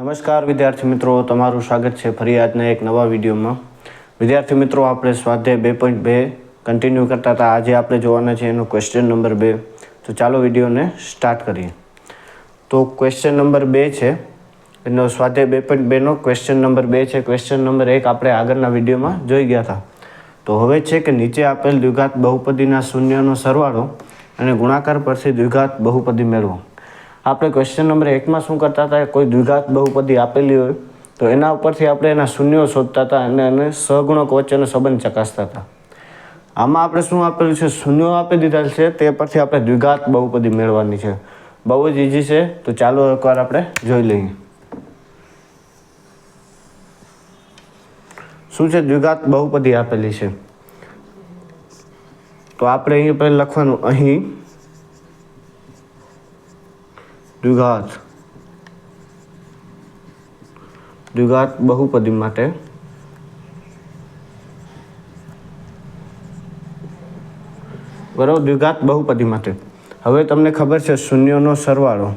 નમસ્કાર વિદ્યાર્થી મિત્રો, તમારું સ્વાગત છે ફરી આજના એક નવા વિડીયોમાં. વિદ્યાર્થી મિત્રો, આપણે સ્વાધ્યાય 2.2 કન્ટિન્યુ કરતા હતા. આજે આપણે જોવાના છે એનો ક્વેશ્ચન નંબર 2. તો ચાલો વિડીયોને સ્ટાર્ટ કરીએ. તો ક્વેશ્ચન નંબર 2 છે એનો સ્વાધ્યાય 2.2નો ક્વેશ્ચન નંબર 2 છે. ક્વેશ્ચન નંબર 1 આપણે આગળના વિડીયોમાં જોઈ ગયા હતા. તો હવે છે કે નીચે આપેલ દ્વિઘાત બહુપદીના શૂન્યનો સરવાળો અને ગુણાકાર પરથી દ્વિઘાત બહુપદી મેળવો. આપણે ક્વેશ્ચન નંબર 1માં શું કરતા હતા, કોઈ દ્વિઘાત બહુપદી આપેલી હોય તો એના ઉપરથી આપણે એના શૂન્યો શોધતા હતા અને એને સહગુણક વચ્ચેનો સંબંધ ચકાસતા હતા. આમાં આપણે શું આપેલું છે, શૂન્યો આપી દીધા છે, તે પરથી આપણે દ્વિઘાત બહુપદી મેળવવાની છે. બહુ જ ઇઝી છે. તો ચાલો એકવાર આપણે જોઈ લઈએ શું છે. દ્વિઘાત બહુપદી આપેલી છે તો આપણે અહીં પહેલાં લખવાનું, અહીં દ્વિઘાત બહુપદી માટે બરાબર, દ્વિઘાત બહુપદી માટે હવે તમને ખબર છે શૂન્યનો સરવાળો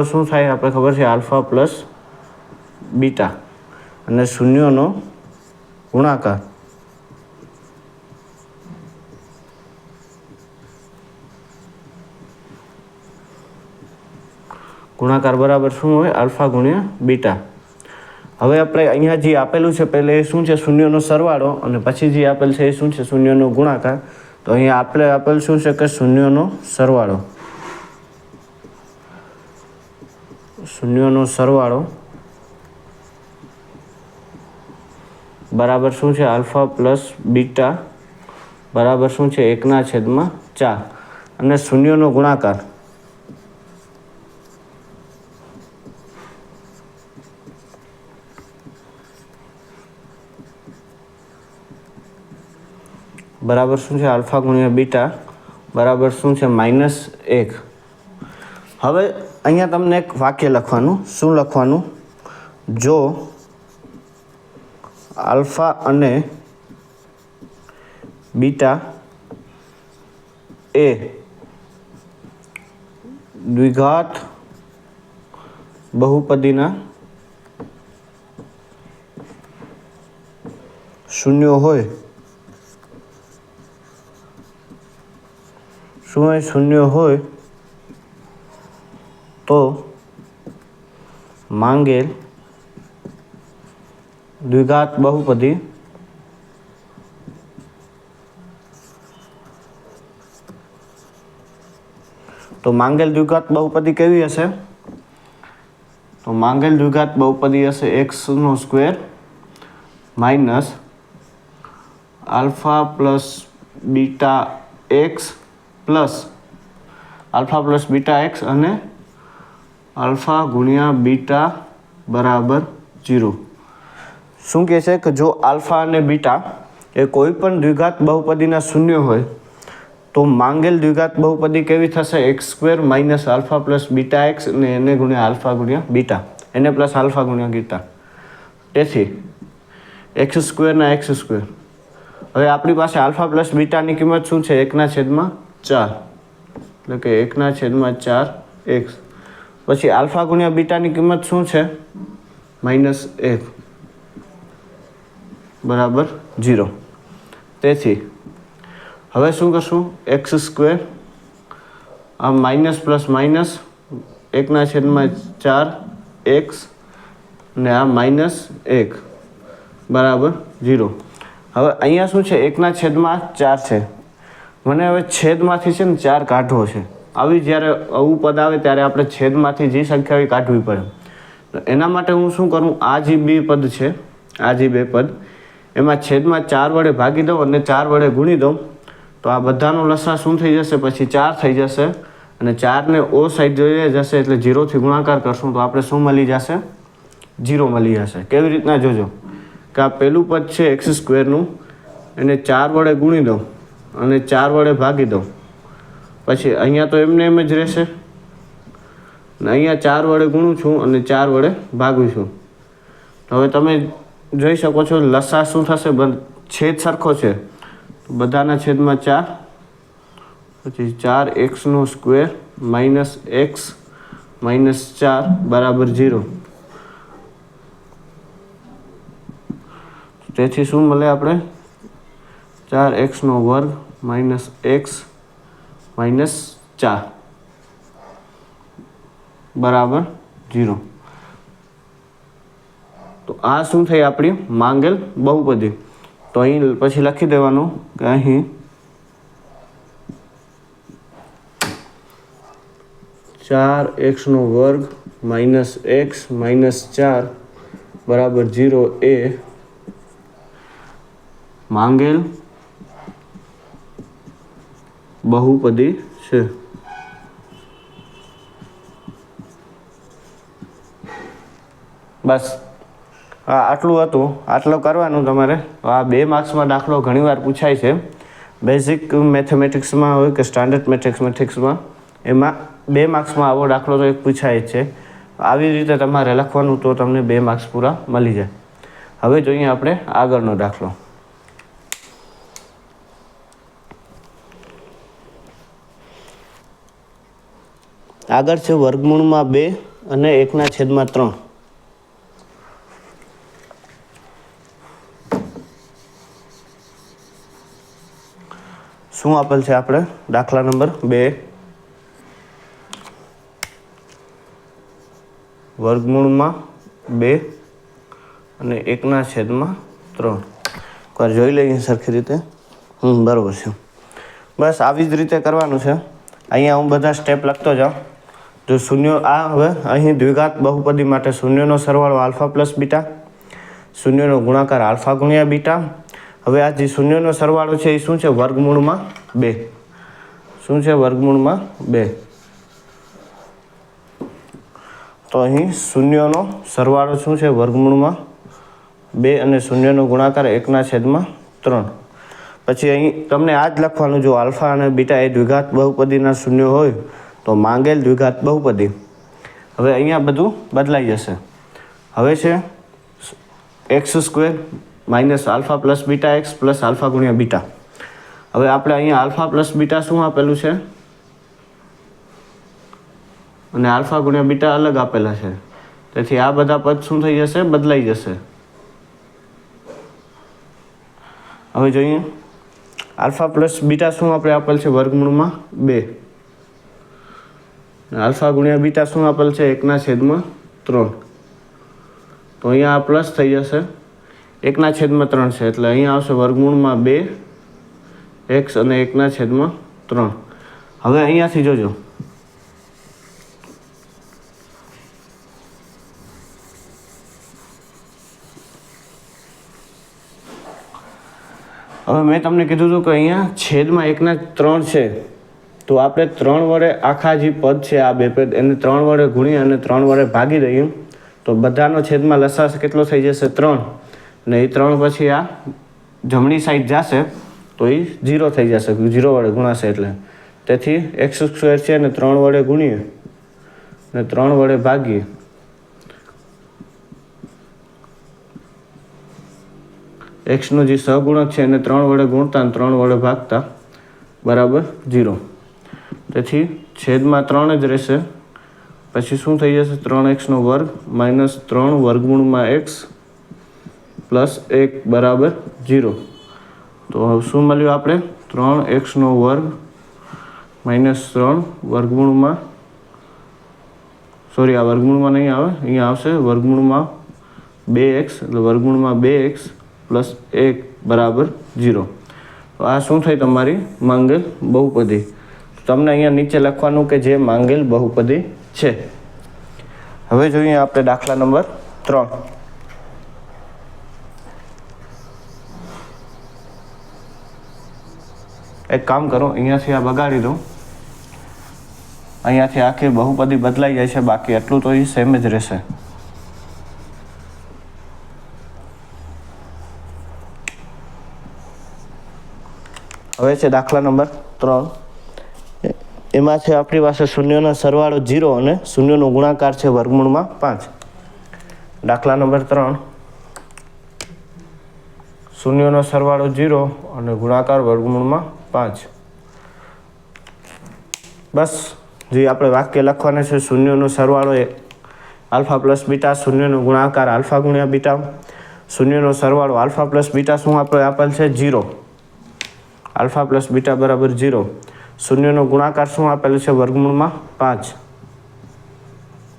શું થાય આપણે ખબર છે, આલ્ફા પ્લસ બીટા, અને શૂન્યનો ગુણાકાર બરાબર શું હોય, આલ્ફા ગુણ્યા બીટા. હવે આપણે અહીંયા જે આપેલું છે પહેલે એ શું છે, શૂન્યનો સરવાળો, અને પછી જે આપેલ છે એ શું છે, શૂન્યનો ગુણાકાર. તો અહીંયા આપણે આપેલ શું છે કે શૂન્યનો સરવાળો બરાબર શું છે, આલ્ફા પ્લસ બીટા બરાબર શું છે, 1/4, અને શૂન્યનો ગુણાકાર બરાબર શું છે, આલ્ફા ગુણ્યા બીટા બરાબર શું છે, -1. હવે અહીંયા તમને એક વાક્ય લખવાનું, શું લખવાનું, જો આલ્ફા અને બીટા એ દ્વિઘાત બહુપદીના શૂન્યો હોય, શૂન્ય હોય તો માંગેલ દ્વિઘાત બહુપદી કેવી હશે? તો માંગેલ દ્વિઘાત બહુપદી હશે x² minus alpha plus beta x અને આલ્ફા ગુણ્યા બીટા બરાબર 0. શું કહે છે કે જો આલ્ફા અને બીટા એ કોઈ પણ દ્વિઘાત બહુપદીના શૂન્ય હોય તો માંગેલ દ્વિઘાત બહુપદી કેવી થશે, x² minus alpha plus beta x અને એને ગુણ્યા આલ્ફા ગુણ્યા બીટા, એને પ્લસ આલ્ફા ગુણ્યા બીટા. તેથી x² ના x². હવે આપણી પાસે આલ્ફા પ્લસ બીટાની કિંમત શું છે, 1/4, એટલે કે 1/4x. પછી આલ્ફા ગુણ્યા બીટાની કિંમત શું છે, -1 બરાબર 0. તેથી હવે શું કરશું, x², આ માઇનસ પ્લસ માઇનસ 1/4x ને આ -1 બરાબર 0. હવે અહીંયા શું છે, 1/4 છે. મને હવે છેદમાંથી છે ને 4 કાઢવો છે. જ્યારે આવું પદ આવે ત્યારે આપણે છેદમાંથી જે સંખ્યા હોય કાઢવી પડે. તો એના માટે હું શું કરું, આ જે બે પદ છે, આ જે બે પદ, એમાં છેદમાં 4 વડે ભાગી દઉં અને 4 વડે ગુણી દઉં. તો આ બધાનો લસા શું થઈ જશે, પછી 4 થઈ જશે, અને 4ને ઓ સાઈડ જોઈએ જશે એટલે 0થી ગુણાકાર કરશું તો આપણે શું મળી જશે, 0 મળી જશે. કેવી રીતના જોજો કે આ પહેલું પદ છે x²નું, એને 4 વડે ગુણી દઉં અને 4 વડે ભાગી દઉં. પછી અહીંયા તો એમને એમ જ રહેશે, અને અહીંયા 4 વડે ગુણું છું અને 4 વડે ભાગું છું. હવે તમે જોઈ શકો છો લસા શું થશે, છેદ સરખો છે બધાના છેદમાં 4, પછી 4x² માઇનસ x માઇનસ 4 બરાબર 0. તેથી શું મળે આપણે? 4x² માઇનસ x માઇનસ 4 બરાબર 0. તો આ શું થઈ આપણી માંગેલ બહુપદી. તો અહીં પછી લખી દેવાનું કે અહીં 4x² માઇનસ x માઇનસ 4 બરાબર 0 એ માંગેલ બહુપદી છે. બસ આટલું હતું. આટલું કરવાનું તમારે. આ 2 માર્ક્સમાં દાખલો ઘણીવાર પૂછાય છે. બેઝિક મેથેમેટિક્સમાં હોય કે સ્ટાન્ડર્ડ મેથેમેટિક્સમાં, એમાં 2 માર્ક્સમાં આવો દાખલો તો એક પૂછાય જ છે. આવી રીતે તમારે લખવાનું તો તમને 2 માર્ક્સ પૂરા મળી જાય. હવે જોઈએ આપણે આગળનો દાખલો. આગળ છે વર્ગમૂળમાં 2 અને 1/3. શું આપેલ છે આપણે? દાખલા નંબર 2, વર્ગમૂળમાં 2 અને 1/3. એકવાર જોઈ લઈએ સરખી રીતે. બરાબર છે. બસ આવી જ રીતે કરવાનું છે. અહીંયા હું બધા સ્ટેપ લખતો જાઉં. જો શૂન્ય, આ હવે અહીં દ્વિઘાત બહુપદી માટે શૂન્યનો સરવાળો આલ્ફા પ્લસ બીટા, શૂન્યનો ગુણાકાર આલ્ફા ગુણ્યા બીટા. હવે આ જે શૂન્યનો સરવાળો છે એ શું છે? વર્ગમૂળમાં 2. શું છે? વર્ગમૂળમાં 2. તો અહીં શૂન્યનો સરવાળો શું છે? વર્ગમૂળમાં 2 અને શૂન્યનો ગુણાકાર 1/3. પછી અહીં તમને આ જ લખવાનું. જો આલ્ફા અને બીટા એ દ્વિઘાત બહુપદીના શૂન્ય હોય તો માંગેલ દ્વિઘાત બહુપદી. હવે અહીંયા બધું બદલાઈ જશે. હવે છે x² minus alpha plus beta x plus alpha ગુણ્યા બીટા. હવે આપણે અહીંયા આલ્ફા પ્લસ બીટા શું આપેલું છે અને આલ્ફા ગુણ્યા બીટા અલગ આપેલા છે. તેથી આ બધા પદ શું થઈ જશે? બદલાઈ જશે. હવે જોઈએ આલ્ફા પ્લસ બીટા શું આપણે આપેલ છે? વર્ગમૂળમાં 2. આલ્ફા ગુણ્યા બીટા શું આપેલ છે? 1/3. તો અહીંયા આ પ્લસ થઈ જશે. 1/3 છે એટલે અહીંયા આવશે વર્ગમૂળમાં 2x અને 1/3. હવે અહીંયાથી જોજો. હવે મેં તમને કીધું હતું કે અહીંયા છેદમાં 1/3 છે. તો આપણે 3 વડે આખા જે પદ છે આ 2 પદ એને 3 વડે ગુણી અને 3 વડે ભાગી દઈએ તો બધાનો છેદમાં લસાઅ કેટલો થઈ જશે? 3. અને એ 3 પછી આ જમણી સાઈડ જશે તો એ 0 થઈ જશે. 0 વડે ગુણાશે એટલે. તેથી x² છે અને 3 વડે ગુણીએ અને 3 વડે ભાગીએ. એક્સનો જે સહગુણક છે એને 3 વડે ગુણતા અને 3 વડે ભાગતા બરાબર 0. તેથી છેદમાં 3 જ રહેશે. પછી શું થઈ જશે? 3x² માઇનસ 3 વર્ગમૂળમાં x પ્લસ 1 બરાબર 0. તો હવે શું મળ્યું આપણે? 3x² માઇનસ 3 વર્ગમૂળમાં, સોરી આ વર્ગમૂળમાં નહીં આવે, અહીંયા આવશે વર્ગમૂળમાં 2x એટલે વર્ગમૂળમાં 2x પ્લસ 1 બરાબર 0. તો આ શું થઈ? તમારી માંગેલ બહુપદી. તમને અહીંયા નીચે લખવાનું કે જે માંગેલ બહુપદી છે. હવે જોઈએ આપણે દાખલા નંબર 3. એક કામ કરો, અહીંયાથી આ બગાડી દો. અહીંયાથી આખી બહુપદી બદલાઈ જાય છે, બાકી એટલું તો એ સેમ જ રહેશે. હવે છે દાખલા નંબર 3. એમાં છે આપણી પાસે શૂન્યનો સરવાળો 0 અને શૂન્યનો ગુણાકાર છે વર્ગમૂળમાં 5. દાખલા નંબર 3, શૂન્યનો સરવાળો 0 અને ગુણાકાર વર્ગમૂળમાં 5. બસ જે આપણે વાક્ય લખવાના છે, શૂન્યનો સરવાળો એ આલ્ફા પ્લસ બીટા, શૂન્યનો ગુણાકાર આલ્ફા ગુણ્યા બીટા, શૂન્યનો સરવાળો આલ્ફા પ્લસ બીટા શું આપણે આપેલ છે 0, આલ્ફા પ્લસ બીટા બરાબર 0. શૂન્યનો ગુણાકાર શું આપેલ છે વર્ગમૂળમાં 5.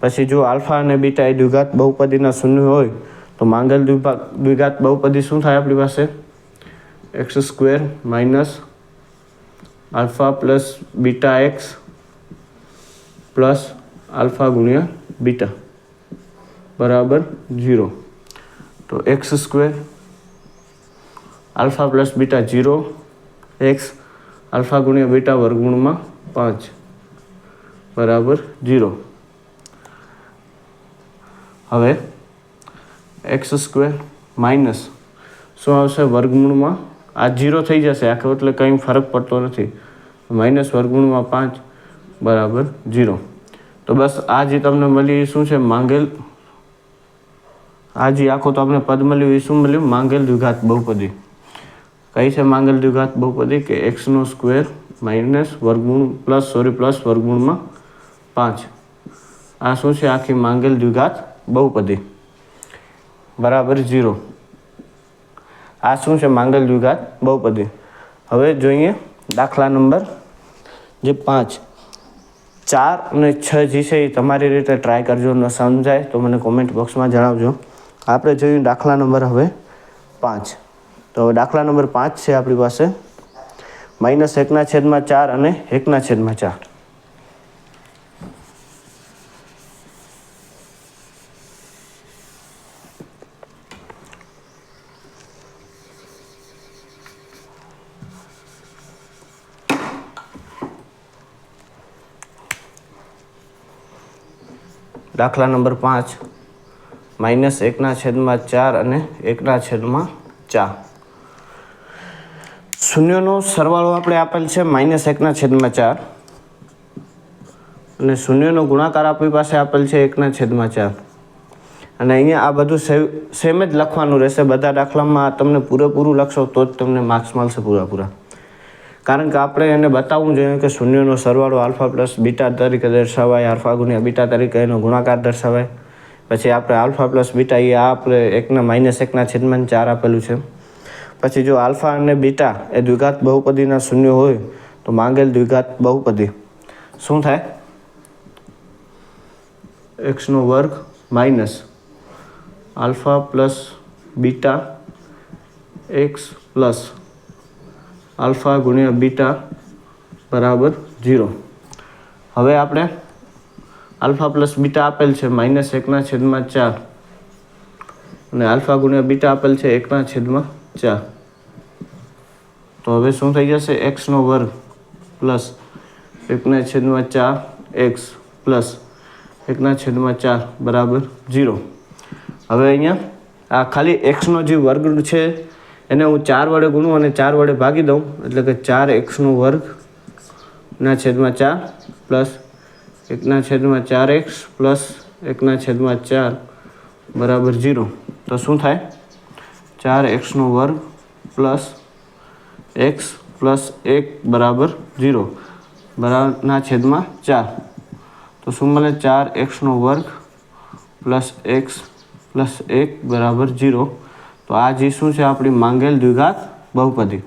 પછી જો આલ્ફા અને બીટા એ દ્વિઘાત બહુપદીના શૂન્ય હોય તો માંગેલ દ્વિઘાત બહુપદી શું થાય આપણી પાસે? x² minus alpha plus beta x plus alpha ગુણ્યા બીટા બરાબર 0. તો x² alpha plus beta 0 x alpha ગુણ્યા બીટા વર્ગમૂળમાં 5 બરાબર 0. હવે x² માઇનસ શું આવશે વર્ગમૂળમાં, આ 0 થઈ જશે આખો એટલે કંઈ ફરક પડતો નથી, માઇનસ વર્ગમૂળમાં 5 બરાબર 0. તો બસ આ જે તમને મળી શું છે માંગેલ, આ જે આખો તમને પદ મળ્યું એ શું મળ્યું? માંગેલ દ્વિઘાત બહુપદી. કઈ છે માંગેલ દ્વિઘાત બહુપદી? કે x² માઇનસ વર્ગમૂળ પ્લસ વર્ગમૂળમાં 5. આ શું છે? આખી માંગેલ દ્વિઘાત બહુપદી બરાબર 0. આ શું છે? માંગેલ દ્વિઘાત બહુપદી. હવે જોઈએ દાખલા નંબર જે 5, 4 અને 6 જે છે એ તમારી રીતે ટ્રાય કરજો, ન સમજાય તો મને કોમેન્ટ બોક્સમાં જણાવજો. આપણે જોઈએ દાખલા નંબર હવે 5. તો હવે દાખલા નંબર 5 છે આપણી પાસે -1/4 અને 1/4. દાખલા નંબર 5 -1/4 અને 1/4. શૂન્યનો સરવાળો આપણે આપેલ છે -1/4 અને શૂન્યનો ગુણાકાર આપણી પાસે આપેલ છે 1/4. અને અહીંયા આ બધું સેમ જ લખવાનું રહેશે બધા દાખલામાં. તમને પૂરેપૂરું લખશો તો જ તમને માર્ક્સ મળશે પૂરા. કારણ કે આપણે એને બતાવવું જોઈએ કે શૂન્યનો સરવાળો આલ્ફા પ્લસ બીટા તરીકે દર્શાવાય, આલ્ફા ગુણ્યા બીટા તરીકે એનો ગુણાકાર દર્શાવાય. પછી આપણે આલ્ફા પ્લસ બીટા એ આપણે -1/4 આપેલું છે. પછી જો આલ્ફા અને બીટા એ દ્વિઘાત બહુપદીના શૂન્ય હોય તો માંગેલ દ્વિઘાત બહુપદી શું થાય? x² minus alpha plus beta x plus alpha ગુણ્યા બીટા બરાબર 0. હવે આપણે આલ્ફા પ્લસ બીટા આપેલ છે -1/4 અને આલ્ફા ગુણ્યા બીટા આપેલ છે 1/4. તો હવે શું થઈ જશે? x² પ્લસ 1/4 એક્સ પ્લસ 1/4 બરાબર 0. હવે અહીંયા આ ખાલી એક્સનો જે વર્ગ છે એને હું 4 વડે ગુણું અને 4 વડે ભાગી દઉં એટલે કે 4x² ના છેદમાં 4 પ્લસ 1/4x પ્લસ 1/4 બરાબર 0. તો શું થાય? 4x² પ્લસ x પ્લસ 1 બરાબર 0 બરાબરના છેદમાં 4. તો શું મળે? 4x² પ્લસ x પ્લસ 1 બરાબર 0. તો આ જે શું છે આપણી માંગેલ દ્વિઘાત બહુપદી.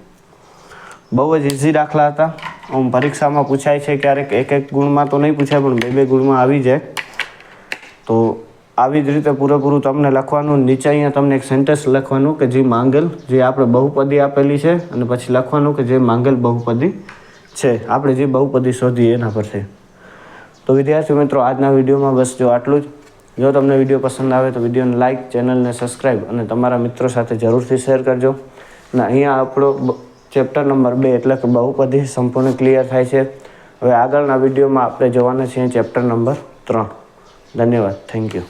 બહુ જ ઇઝી દાખલા હતા. પરીક્ષામાં પૂછાય છે ક્યારેક એક ગુણમાં તો નહીં પૂછાય પણ બે ગુણમાં આવી જાય. તો આવી જ રીતે પૂરેપૂરું તમને લખવાનું. નીચે અહીંયા તમને એક સેન્ટેન્સ લખવાનું કે જે માંગેલ, જે આપણે બહુપદી આપેલી છે અને પછી લખવાનું કે જે માંગેલ બહુપદી છે, આપણે જે બહુપદી શોધીએ એના પર છે. તો વિદ્યાર્થી મિત્રો આજના વિડીયોમાં બસ જો આટલું જ. જો તમને વિડીયો પસંદ આવે તો વિડીયોને લાઇક, ચેનલને સબસ્ક્રાઈબ અને તમારા મિત્રો સાથે જરૂરથી શેર કરજો. અને અહીંયા આપણો ચેપ્ટર નંબર 2 એટલે કે બહુપદી સંપૂર્ણ ક્લિયર થાય છે. હવે આગળના વિડીયોમાં આપણે જોવાના છીએ ચેપ્ટર નંબર 3. ધન્યવાદ. Thank you.